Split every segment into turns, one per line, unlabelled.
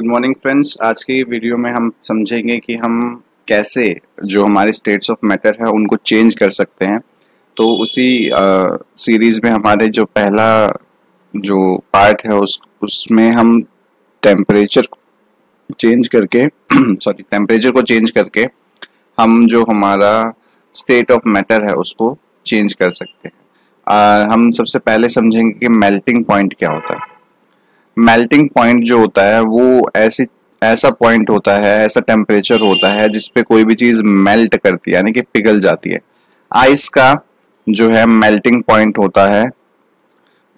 Good morning friends. आज की video में हम समझेंगे कि हम कैसे जो हमारे स्टेट्स ऑफ मैटर है उनको चेंज कर सकते हैं। तो उसी सीरीज में हमारे जो पहला जो पार्ट है उसमें हम टेम्परेचर चेंज करके टेम्परेचर को चेंज करके हम जो हमारा स्टेट ऑफ मैटर है उसको चेंज कर सकते हैं। हम सबसे पहले समझेंगे कि मेल्टिंग पॉइंट क्या होता है। मेल्टिंग पॉइंट जो होता है वो ऐसा पॉइंट होता है, ऐसा टेम्परेचर होता है जिसपे कोई भी चीज मेल्ट करती है, यानी कि पिघल जाती है। आइस का जो है मेल्टिंग पॉइंट होता है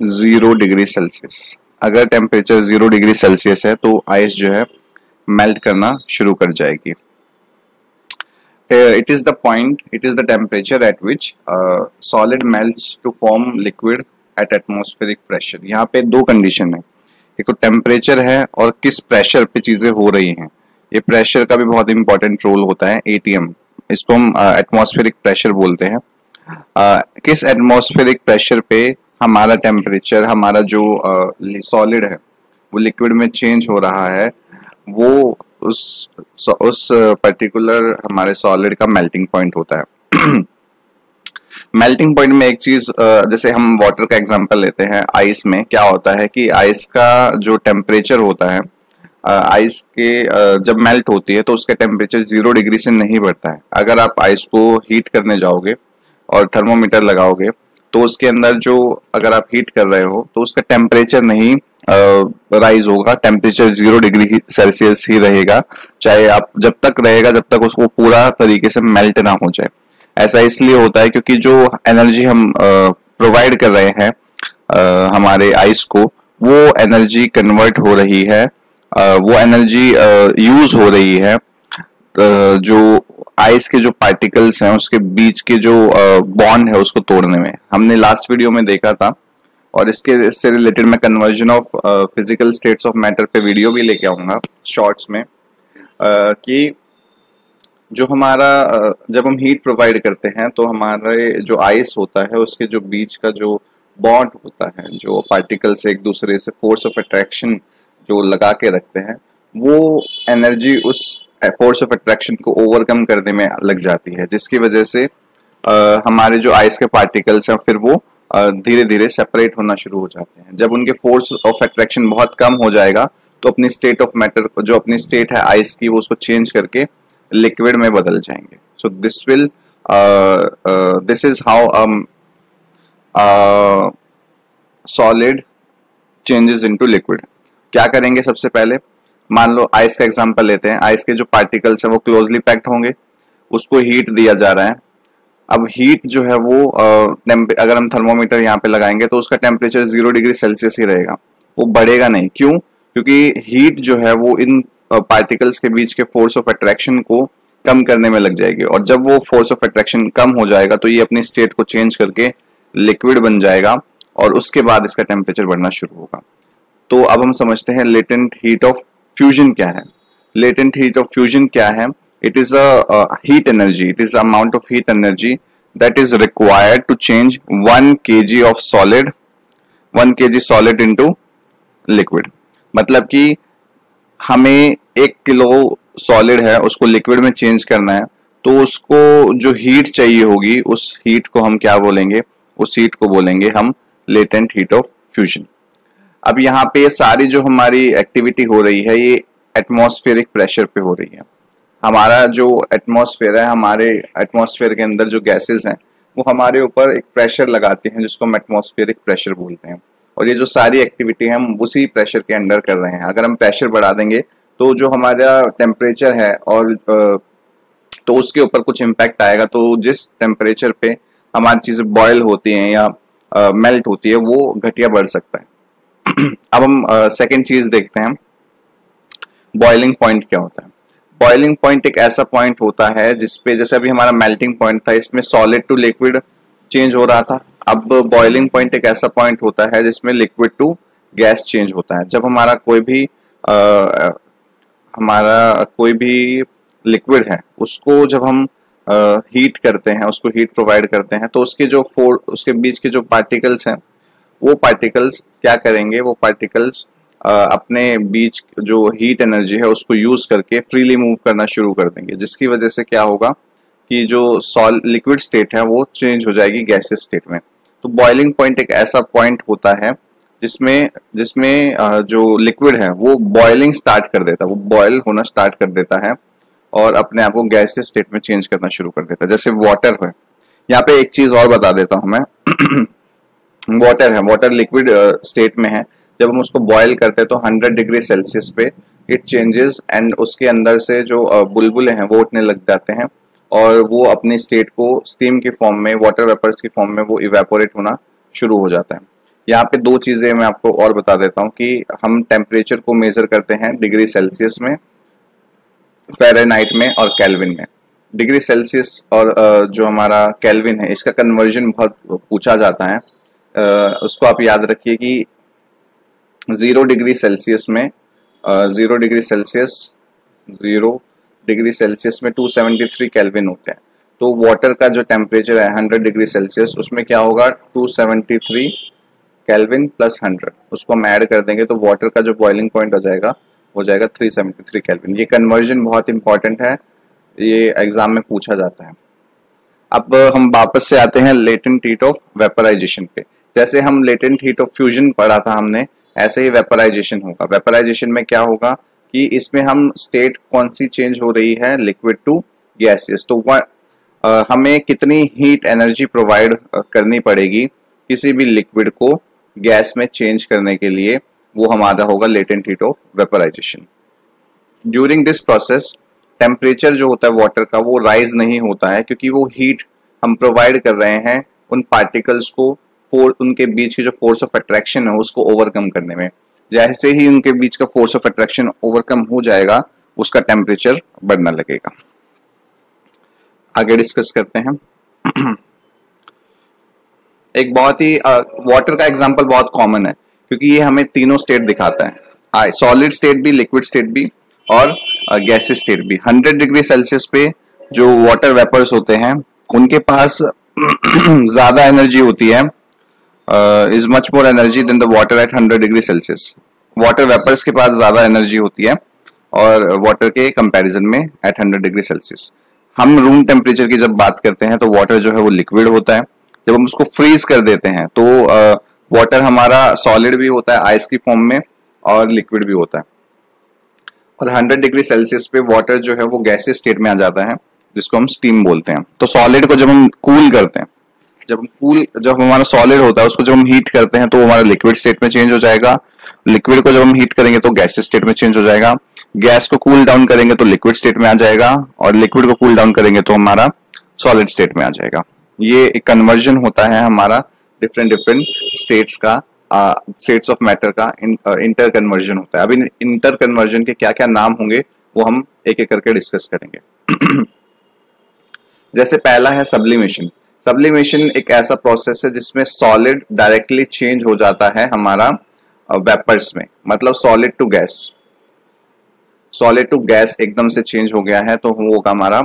0 डिग्री सेल्सियस। अगर टेम्परेचर 0 डिग्री सेल्सियस है तो आइस जो है मेल्ट करना शुरू कर जाएगी। It is the temperature at which solid melts to form liquid at atmospheric pressure। यहाँ पे दो कंडीशन है, एक तो टेम्परेचर है और किस प्रेशर पे चीजें हो रही हैं। ये प्रेशर का भी बहुत इंपॉर्टेंट रोल होता है, ATM, इसको हम एटमॉस्फेरिक प्रेशर बोलते हैं। किस एटमॉस्फेरिक प्रेशर पे हमारा टेम्परेचर, हमारा जो सॉलिड है वो लिक्विड में चेंज हो रहा है, वो उस पर्टिकुलर हमारे सॉलिड का मेल्टिंग पॉइंट होता है। मेल्टिंग पॉइंट में एक चीज, जैसे हम वाटर का एग्जांपल लेते हैं, आइस में क्या होता है कि आइस का जो टेम्परेचर होता है, आइस के जब मेल्ट होती है तो उसका टेम्परेचर 0 डिग्री से नहीं बढ़ता है। अगर आप आइस को हीट करने जाओगे और थर्मोमीटर लगाओगे तो उसके अंदर जो, अगर आप हीट कर रहे हो तो उसका टेम्परेचर नहीं राइज होगा, टेम्परेचर 0 डिग्री सेल्सियस ही रहेगा, चाहे आप जब तक रहेगा जब तक उसको पूरा तरीके से मेल्ट ना हो जाए। ऐसा इसलिए होता है क्योंकि जो एनर्जी हम प्रोवाइड कर रहे हैं हमारे आइस को, वो एनर्जी कन्वर्ट हो रही है, वो एनर्जी यूज हो रही है जो आइस के जो पार्टिकल्स हैं उसके बीच के जो बॉन्ड है उसको तोड़ने में। हमने लास्ट वीडियो में देखा था, और इससे रिलेटेड मैं conversion of physical states of matter पे वीडियो भी लेके आऊंगा शॉर्ट्स में, कि जो हमारा जब हम हीट प्रोवाइड करते हैं तो हमारे जो आइस होता है उसके जो बीच का जो बॉन्ड होता है, जो पार्टिकल्स एक दूसरे से फोर्स ऑफ अट्रैक्शन जो लगा के रखते हैं, वो एनर्जी उस फोर्स ऑफ अट्रैक्शन को ओवरकम करने में लग जाती है, जिसकी वजह से हमारे जो आइस के पार्टिकल्स हैं फिर वो धीरे धीरे सेपरेट होना शुरू हो जाते हैं। जब उनके फोर्स ऑफ अट्रैक्शन बहुत कम हो जाएगा तो अपनी स्टेट ऑफ मैटर, जो अपनी स्टेट है आइस की, वो उसको चेंज करके लिक्विड में बदल जाएंगे। So this is how solid changes into liquid. क्या करेंगे, सबसे पहले मान लो आइस का एग्जांपल लेते हैं। आइस के जो पार्टिकल्स हैं वो क्लोजली पैक्ड होंगे, उसको हीट दिया जा रहा है। अब हीट जो है वो अगर हम थर्मोमीटर यहाँ पे लगाएंगे तो उसका टेम्परेचर 0 डिग्री सेल्सियस ही रहेगा, वो बढ़ेगा नहीं। क्यों? क्योंकि हीट जो है वो इन पार्टिकल्स के बीच के फोर्स ऑफ अट्रैक्शन को कम करने में लग जाएगी, और जब वो फोर्स ऑफ अट्रैक्शन कम हो जाएगा तो ये अपनी स्टेट को चेंज करके लिक्विड बन जाएगा, और उसके बाद इसका टेम्परेचर बढ़ना शुरू होगा। तो अब हम समझते हैं लेटेंट हीट ऑफ फ्यूजन क्या है। लेटेंट हीट ऑफ फ्यूजन क्या है? It is a heat energy. It is the amount of heat energy that is required to change 1 kg of solid, 1 kg solid into liquid। मतलब कि हमें 1 kilo solid है उसको liquid में change करना है, तो उसको जो हीट चाहिए होगी उस हीट को हम क्या बोलेंगे? उस हीट को बोलेंगे हम लेटेंट हीट ऑफ फ्यूजन। अब यहाँ पे सारी जो हमारी एक्टिविटी हो रही है ये एटमॉस्फेरिक प्रेशर पे हो रही है। हमारा जो एटमॉस्फेयर है, हमारे एटमॉस्फेयर के अंदर जो गैसेस हैं वो हमारे ऊपर एक प्रेशर लगाते हैं जिसको हम एटमॉस्फेरिक प्रेशर बोलते हैं, और ये जो सारी एक्टिविटी है हम उसी प्रेशर के अंडर कर रहे हैं। अगर हम प्रेशर बढ़ा देंगे तो जो हमारा टेम्परेचर है और तो उसके ऊपर कुछ इम्पैक्ट आएगा। तो जिस टेम्परेचर पे हमारी चीजें बॉयल होती हैं या मेल्ट होती है वो घटिया बढ़ सकता है। अब हम सेकेंड चीज देखते हैं, बॉइलिंग पॉइंट क्या होता है। बॉइलिंग पॉइंट एक ऐसा पॉइंट होता है जिसपे, जैसे अभी हमारा मेल्टिंग पॉइंट था, इसमें सॉलिड टू लिक्विड चेंज हो रहा था। अब बॉइलिंग पॉइंट एक ऐसा पॉइंट होता है जिसमें लिक्विड टू गैस चेंज होता है। जब हमारा कोई भी लिक्विड है उसको जब हम हीट करते हैं, उसको हीट प्रोवाइड करते हैं, तो उसके बीच के जो पार्टिकल्स हैं वो पार्टिकल्स क्या करेंगे? वो पार्टिकल्स अपने बीच जो हीट एनर्जी है उसको यूज करके फ्रीली मूव करना शुरू कर देंगे, जिसकी वजह से क्या होगा कि जो लिक्विड स्टेट है वो चेंज हो जाएगी गैसियस स्टेट में। तो बॉइलिंग पॉइंट एक ऐसा पॉइंट होता है जिसमें जिसमें जो लिक्विड है वो बॉइलिंग स्टार्ट कर देता है, वो बॉयल होना स्टार्ट कर देता है और अपने आप को गैसियस स्टेट में चेंज करना शुरू कर देता है, जैसे वाटर है। यहाँ पे एक चीज और बता देता हूं मैं वाटर है, वाटर लिक्विड स्टेट में है, जब हम उसको बॉयल करते हैं तो 100 डिग्री सेल्सियस पे इट चेंजेस एंड उसके अंदर से जो बुलबुले हैं वो उठने लग जाते हैं और वो अपनी स्टेट को स्टीम की फॉर्म में, वाटर वेपर्स की फॉर्म में वो इवेपोरेट होना शुरू हो जाता है। यहाँ पे दो चीजें मैं आपको और बता देता हूँ कि हम टेम्परेचर को मेजर करते हैं डिग्री सेल्सियस में, फ़ारेनहाइट में और केल्विन में। डिग्री सेल्सियस और जो हमारा केल्विन है इसका कन्वर्जन बहुत पूछा जाता है। उसको आप याद रखिए कि 0 डिग्री सेल्सियस में 0 डिग्री सेल्सियस में 273 केल्विन होते हैं। तो वाटर का जो टेम्परेचर है 100 डिग्री सेल्सियस, उसमें क्या होगा 273 केल्विन प्लस 100, उसको हम ऐड कर देंगे तो वाटर का जो बॉइलिंग पॉइंट हो जाएगा 373 केल्विन। ये कन्वर्जन बहुत इंपॉर्टेंट है, ये एग्जाम में पूछा जाता है। अब हम वापस से आते हैं लेटेंट हीट ऑफ वेपराइजेशन पे। जैसे हम लेटेंट हीट ऑफ फ्यूजन पढ़ा था हमने, ऐसे ही वेपराइजेशन होगा। वेपराइजेशन में क्या होगा कि इसमें हम स्टेट कौन सी चेंज हो रही है, लिक्विड टू गैसियस। तो हमें कितनी हीट एनर्जी प्रोवाइड करनी पड़ेगी किसी भी लिक्विड को गैस में चेंज करने के लिए, वो हमारा होगा latent heat of vaporisation. During this process temperature जो होता है वाटर का वो राइज नहीं होता है, क्योंकि वो हीट हम प्रोवाइड कर रहे हैं उन पार्टिकल्स को उनके बीच की जो फोर्स ऑफ अट्रैक्शन है उसको ओवरकम करने में। जैसे ही उनके बीच का फोर्स ऑफ अट्रैक्शन ओवरकम हो जाएगा उसका टेम्परेचर बढ़ने लगेगा। आगे डिस्कस करते हैं। एक बहुत ही वाटर का एग्जांपल बहुत कॉमन है क्योंकि ये हमें तीनों स्टेट दिखाता है, सॉलिड स्टेट भी, लिक्विड स्टेट भी और गैसियस स्टेट भी। 100 डिग्री सेल्सियस पे जो वाटर वेपर्स होते हैं उनके पास ज्यादा एनर्जी होती है, is much more energy than the water at 100 degree Celsius. Water vapours के पास ज्यादा एनर्जी होती है और वाटर के कंपैरिजन में एट 100 डिग्री सेल्सियस। हम रूम टेम्परेचर की जब बात करते हैं तो वाटर जो है वो लिक्विड होता है। जब हम उसको फ्रीज कर देते हैं तो वाटर हमारा सॉलिड भी होता है आइस की फॉर्म में और लिक्विड भी होता है। और 100 डिग्री सेल्सियस पे वाटर जो है वो गैसियस स्टेट में आ जाता है, जिसको हम स्टीम बोलते हैं। तो सॉलिड को जब हम कूल करते हैं, जब हमारा सॉलिड होता है उसको जब हम हीट करते हैं तो वो हमारा लिक्विड स्टेट में चेंज हो जाएगा। लिक्विड को जब हम हीट करेंगे तो गैसियस स्टेट में चेंज हो जाएगा। गैस को कूल डाउन करेंगे तो लिक्विड स्टेट में आ जाएगा और लिक्विड को कूल डाउन करेंगे तो हमारा सॉलिड स्टेट में आ जाएगा। ये एक कन्वर्जन होता है हमारा डिफरेंट स्टेट्स का, स्टेट्स ऑफ मैटर का इंटर कन्वर्जन होता है। अभी इंटर कन्वर्जन के क्या क्या नाम होंगे वो हम एक एक करके डिस्कस करेंगे। जैसे पहला है सब्लिमेशन। सब्लिमेशन एक ऐसा प्रोसेस है जिसमें सॉलिड डायरेक्टली चेंज हो जाता है हमारा वेपर्स में, मतलब सॉलिड टू गैस एकदम से चेंज हो गया है तो वो होगा हमारा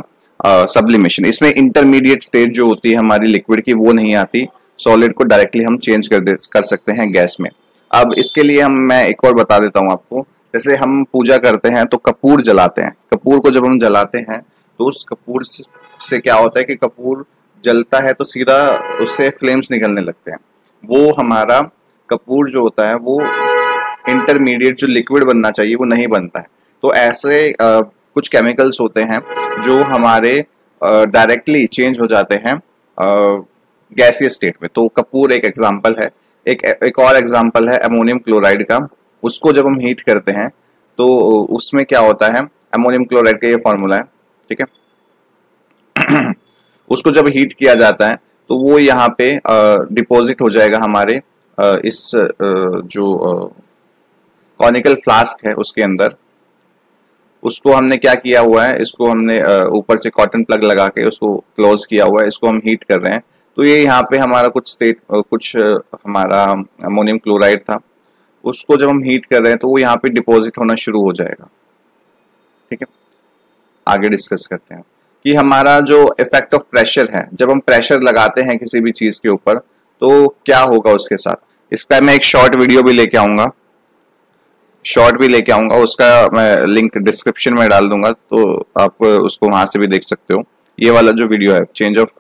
सब्लिमेशन। इसमें इंटरमीडिएट स्टेज जो होती है हमारी लिक्विड की वो नहीं आती, सॉलिड को डायरेक्टली हम चेंज कर सकते हैं गैस में। अब इसके लिए मैं एक और बता देता हूं आपको। जैसे हम पूजा करते हैं तो कपूर जलाते हैं। कपूर को जब हम जलाते हैं तो उस कपूर से क्या होता है कि कपूर जलता है तो सीधा उससे फ्लेम्स निकलने लगते हैं। वो हमारा कपूर जो होता है वो इंटरमीडिएट जो लिक्विड बनना चाहिए वो नहीं बनता है। तो ऐसे कुछ केमिकल्स होते हैं जो हमारे डायरेक्टली चेंज हो जाते हैं गैसियस स्टेट में। तो कपूर एक एग्जांपल है। एक और एग्जांपल है अमोनियम क्लोराइड का। उसको जब हम हीट करते हैं तो उसमें क्या होता है, अमोनियम क्लोराइड का ये फॉर्मूला है, ठीक है। उसको जब हीट किया जाता है तो वो यहाँ पे डिपॉजिट हो जाएगा हमारे इस जो कॉनिकल फ्लास्क है उसके अंदर। उसको हमने क्या किया हुआ है, इसको हमने ऊपर से कॉटन प्लग लगा के उसको क्लोज किया हुआ है। इसको हम हीट कर रहे हैं तो ये यहाँ पे हमारा कुछ हमारा अमोनियम क्लोराइड था, उसको जब हम हीट कर रहे हैं तो वो यहाँ पे डिपॉजिट होना शुरू हो जाएगा, ठीक है। आगे डिस्कस करते हैं कि हमारा जो इफेक्ट ऑफ प्रेशर है, जब हम प्रेशर लगाते हैं किसी भी चीज के ऊपर तो क्या होगा उसके साथ। इसका मैं एक शॉर्ट वीडियो भी लेके आऊंगा। शॉर्ट भी लेके आऊंगा, उसका मैं लिंक डिस्क्रिप्शन में डाल दूंगा, तो आप उसको वहां से भी देख सकते हो। ये वाला जो वीडियो है change of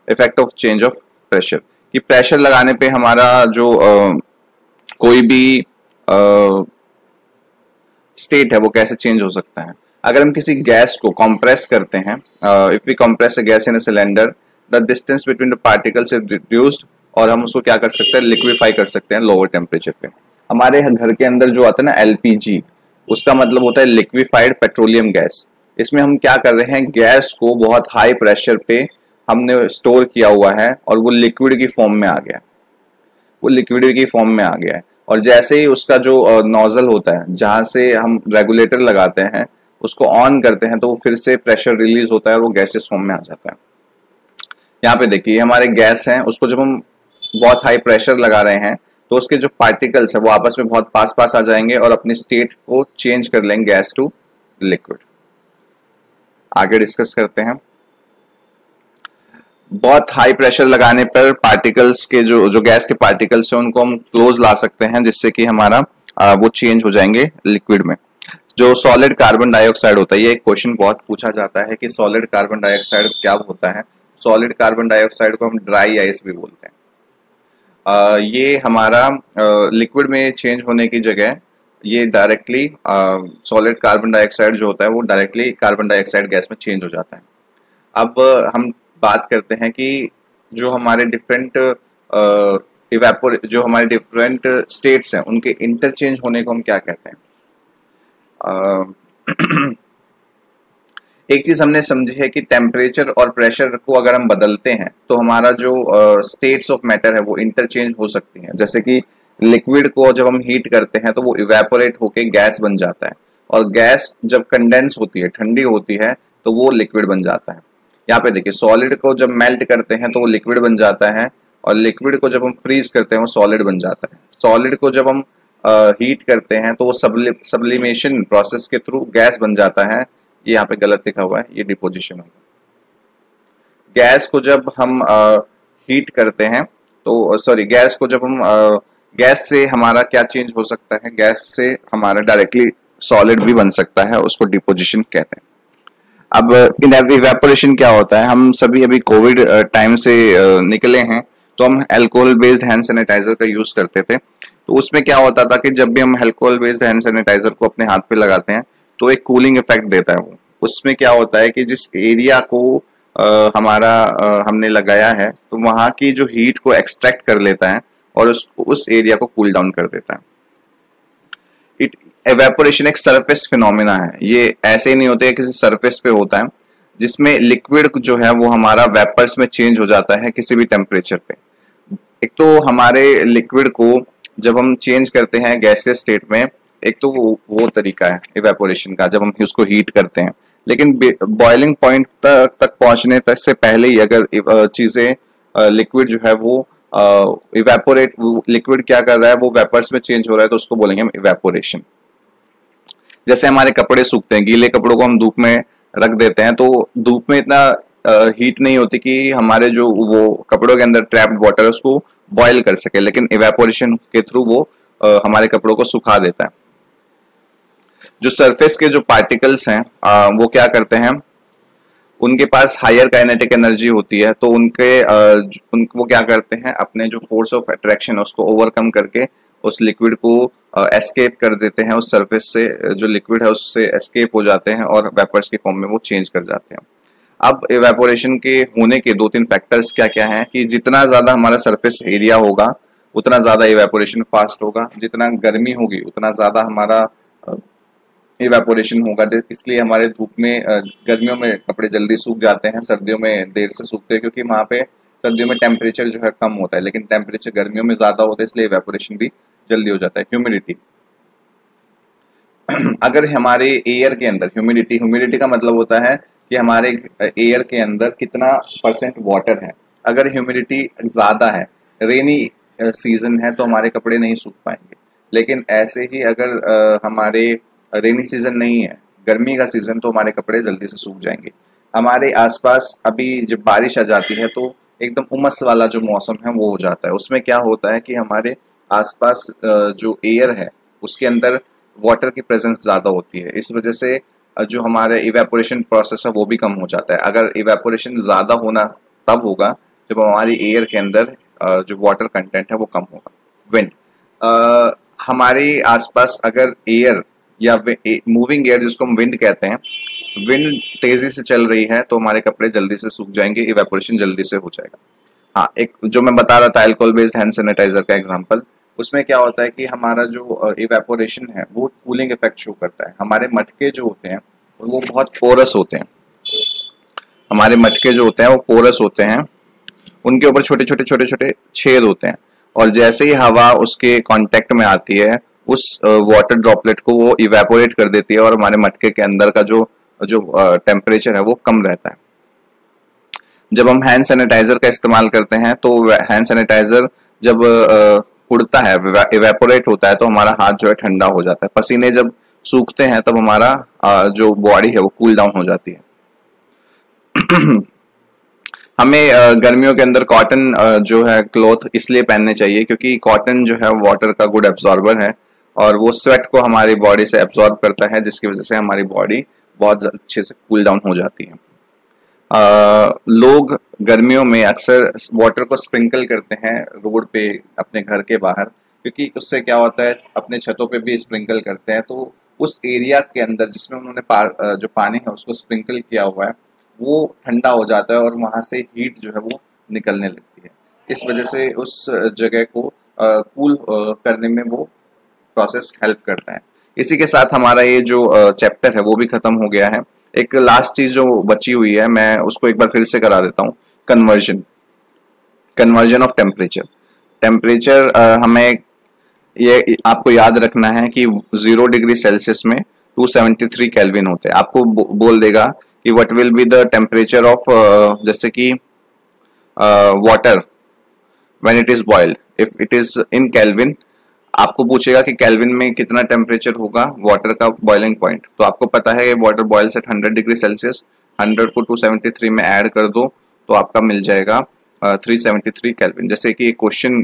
effect of change of pressure, कि प्रेशर लगाने पे हमारा जो कोई भी स्टेट है वो कैसे चेंज हो सकता है। अगर हम किसी गैस को कंप्रेस करते हैं, if we compress a gas in a cylinder, the distance between the particles is reduced, और हम उसको क्या कर सकते हैं, लिक्विफाई कर सकते हैं लोअर टेम्परेचर पे। हमारे घर के अंदर जो आता है ना एलपीजी, उसका मतलब होता है लिक्विफाइड पेट्रोलियम गैस। इसमें हम क्या कर रहे हैं, गैस को बहुत हाई प्रेशर पे हमने स्टोर किया हुआ है और वो लिक्विड की फॉर्म में आ गया, वो लिक्विड की फॉर्म में आ गया है। और जैसे ही उसका जो नोजल होता है जहां से हम रेगुलेटर लगाते हैं उसको ऑन करते हैं, तो वो फिर से प्रेशर रिलीज होता है और वो गैसेस फॉर्म में आ जाता है। यहाँ पे देखिए हमारे गैस हैं, उसको जब हम बहुत हाई प्रेशर लगा रहे हैं तो उसके जो पार्टिकल्स है वो आपस में बहुत पास पास आ जाएंगे और अपनी स्टेट को चेंज कर लेंगे गैस टू लिक्विड। आगे डिस्कस करते हैं। बहुत हाई प्रेशर लगाने पर पार्टिकल्स के जो गैस के पार्टिकल्स हैं उनको हम क्लोज ला सकते हैं, जिससे कि हमारा वो चेंज हो जाएंगे लिक्विड में। जो सॉलिड कार्बन डाइऑक्साइड होता है, ये एक क्वेश्चन बहुत पूछा जाता है कि सॉलिड कार्बन डाइऑक्साइड क्या होता है। सॉलिड कार्बन डाइऑक्साइड को हम ड्राई आइस भी बोलते हैं। ये हमारा लिक्विड में चेंज होने की जगह ये डायरेक्टली सॉलिड कार्बन डाइऑक्साइड जो होता है वो डायरेक्टली कार्बन डाइऑक्साइड गैस में चेंज हो जाता है। अब हम बात करते हैं कि जो हमारे डिफरेंट जो हमारे डिफरेंट स्टेट्स हैं उनके इंटरचेंज होने को हम क्या कहते हैं। एक चीज हमने समझी है कि टेम्परेचर और प्रेशर को अगर हम बदलते हैं तो हमारा जो स्टेट्स ऑफ मैटर है वो इंटरचेंज हो सकती हैं। जैसे कि लिक्विड को जब हम हीट करते हैं तो वो इवेपोरेट होके गैस बन जाता है, और गैस जब कंडेंस होती है, ठंडी होती है, तो वो लिक्विड बन जाता है। यहाँ पे देखिए सॉलिड को जब मेल्ट करते हैं तो वो लिक्विड बन जाता है, और लिक्विड को जब हम फ्रीज करते हैं वो सॉलिड बन जाता है। सॉलिड को जब हम हीट करते हैं तो वो सब्लिमेशन प्रोसेस के थ्रू गैस बन जाता है। ये यहाँ पे गलत लिखा हुआ है, ये डिपोजिशन होगा। गैस को जब हम हीट करते हैं तो सॉरी, गैस को जब हम गैस से हमारा क्या चेंज हो सकता है, गैस से हमारा डायरेक्टली सॉलिड भी बन सकता है, उसको डिपोजिशन कहते हैं। अब इवेपोरेशन क्या होता है, हम सभी अभी कोविड टाइम से निकले हैं तो हम अल्कोहल बेस्ड हैंड सैनिटाइजर का यूज करते थे। तो उसमें क्या होता था कि जब भी हम अल्कोहल बेस्ड हैंड सैनिटाइजर को अपने हाथ पे लगाते हैं तो एक कूलिंग इफेक्ट देता है वो। उसमें क्या होता है कि जिस एरिया को हमने लगाया है तो वहां की जो हीट को एक्सट्रैक्ट कर लेता है और उस एरिया को कूल डाउन कर देता है। एवेपोरेशन एक सरफेस फिनोमिना है, ये ऐसे ही नहीं होते, किसी सरफेस पे होता है जिसमें लिक्विड जो है वो हमारा वेपर्स में चेंज हो जाता है किसी भी टेम्परेचर पे। एक तो हमारे लिक्विड को जब हम चेंज करते हैं गैसियस स्टेट में, एक तो वो तरीका है इवेपोरेशन का जब हम उसको हीट करते हैं, लेकिन बॉइलिंग पॉइंट तक पहुंचने तक से पहले ही अगर चीजें लिक्विड जो है वो इवेपोरेट, लिक्विड क्या कर रहा है वो वेपर्स में चेंज हो रहा है, तो उसको बोलेंगे हम इवेपोरेशन। जैसे हमारे कपड़े सूखते हैं, गीले कपड़ों को हम धूप में रख देते हैं तो धूप में इतना हीट नहीं होती कि हमारे जो वो कपड़ों के अंदर ट्रैप्ड वाटर है उसको बॉयल कर सके, लेकिन इवेपोरेशन के थ्रू वो हमारे कपड़ों को सुखा देता है। जो सरफेस के जो पार्टिकल्स हैं वो क्या करते हैं, उनके पास हायर काइनेटिक एनर्जी होती है, तो वो क्या करते हैं, अपने जो फोर्स ऑफ अट्रैक्शन है उसको ओवरकम करके उस लिक्विड को एस्केप कर देते हैं, उस सरफेस से जो लिक्विड है उससे एस्केप हो जाते हैं और वेपर्स की फॉर्म में वो चेंज कर जाते हैं। अब इवेपोरेशन के होने के 2-3 फैक्टर्स क्या क्या हैं कि जितना ज्यादा हमारा सरफेस एरिया होगा उतना ज्यादा इवेपोरेशन फास्ट होगा, जितना गर्मी होगी उतना ज्यादा हमारा इवेपोरेशन होगा। इसलिए हमारे धूप में गर्मियों में कपड़े जल्दी सूख जाते हैं, सर्दियों में देर से सूखते हैं, क्योंकि वहाँ पे सर्दियों में टेम्परेचर जो है कम होता है, लेकिन टेम्परेचर गर्मियों में ज्यादा होता है, इसलिए इवेपोरेशन भी जल्दी हो जाता है। ह्यूमिडिटी, अगर हमारे एयर के अंदर ह्यूमिडिटी का मतलब होता है कि हमारे एयर के अंदर कितना परसेंट वाटर है। अगर ह्यूमिडिटी ज्यादा है, रेनी सीजन है, तो हमारे कपड़े नहीं सूख पाएंगे। लेकिन ऐसे ही अगर हमारे रेनी सीजन नहीं है, गर्मी का सीजन, तो हमारे कपड़े जल्दी से सूख जाएंगे। हमारे आसपास अभी जब बारिश आ जाती है तो एकदम उमस वाला जो मौसम है वो हो जाता है। उसमें क्या होता है कि हमारे आसपास जो एयर है उसके अंदर वाटर की प्रेजेंस ज़्यादा होती है, इस वजह से जो हमारे इवेपोरेशन प्रोसेस है वो भी कम हो जाता है। अगर इवेपोरेशन ज़्यादा होना तब होगा जब हमारी एयर के अंदर जो वाटर कंटेंट है वो कम होगा। विंड, हमारे आसपास अगर एयर या मूविंग एयर जिसको हम विंड कहते हैं, विंड तेजी से चल रही है तो हमारे कपड़े जल्दी से सूख जाएंगे, इवेपोरेशन जल्दी से हो जाएगा। हाँ, एक जो मैं बता रहा था अल्कोहल बेस्ड हैंड सैनिटाइजर का एग्जांपल, उसमें क्या होता है कि हमारा जो इवेपोरेशन है वो कूलिंग इफेक्ट शो करता है। हमारे मटके जो होते हैं वो बहुत पोरस होते हैं, हमारे मटके जो होते हैं वो पोरस होते हैं, उनके ऊपर छोटे छोटे छेद होते हैं, और जैसे ही हवा उसके कांटेक्ट में आती है उस वाटर ड्रॉपलेट को वो इवेपोरेट कर देती है और हमारे मटके के अंदर का जो टेम्परेचर है वो कम रहता है। जब हम हैंड सैनिटाइजर का इस्तेमाल करते हैं तो हैंड सैनिटाइजर जब उड़ता है, इवेपोरेट होता है, तो हमारा हाथ जो है ठंडा हो जाता है। पसीने जब सूखते हैं तब हमारा जो बॉडी है वो कूल डाउन हो जाती है। हमें गर्मियों के अंदर कॉटन जो है क्लॉथ इसलिए पहनने चाहिए क्योंकि कॉटन जो है वाटर का गुड एब्जॉर्बर है और वो स्वेट को हमारी बॉडी से एब्जॉर्ब करता है, जिसकी वजह से हमारी बॉडी बहुत अच्छे से कूल डाउन हो जाती है। लोग गर्मियों में अक्सर वाटर को स्प्रिंकल करते हैं रोड पे अपने घर के बाहर, क्योंकि उससे क्या होता है, अपने छतों पे भी स्प्रिंकल करते हैं तो उस एरिया के अंदर जिसमें उन्होंने जो पानी है उसको स्प्रिंकल किया हुआ है वो ठंडा हो जाता है और वहां से हीट जो है वो निकलने लगती है। इस वजह से उस जगह को कूल करने में वो प्रोसेस हेल्प करता है। इसी के साथ हमारा ये जो चैप्टर है वो भी खत्म हो गया है। एक लास्ट चीज जो बची हुई है मैं उसको एक बार फिर से करा देता हूँ, कन्वर्जन ऑफ टेम्परेचर। हमें ये आपको याद रखना है कि 0 डिग्री सेल्सियस में 273 केल्विन होते हैं। आपको बोल देगा कि what will be the temperature of, जैसे कि water when it is boiled, if it is in kelvin, आपको पूछेगा कि केल्विन में कितना टेम्परेचर होगा वाटर का बॉइलिंग पॉइंट। तो आपको पता है water boils at 100 degree Celsius, 100 को 273 में ऐड कर दो तो आपका मिल जाएगा 373 केल्विन। जैसे कि एक क्वेश्चन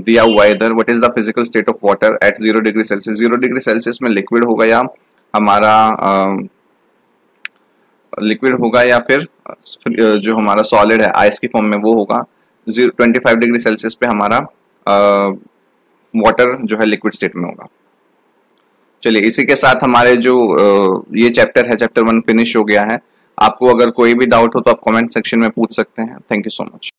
दिया हुआ है इधर, what is the physical state of water at 0 degree Celsius. 0 degree Celsius में लिक्विड होगा या हमारा लिक्विड होगा या फिर जो हमारा सॉलिड है आइस की फॉर्म में वो होगा। 25 डिग्री सेल्सियस पे हमारा वाटर जो है लिक्विड स्टेट में होगा। चलिए, इसी के साथ हमारे जो ये चैप्टर है, चैप्टर 1 फिनिश हो गया है। आपको अगर कोई भी डाउट हो तो आप कमेंट सेक्शन में पूछ सकते हैं। Thank you so much.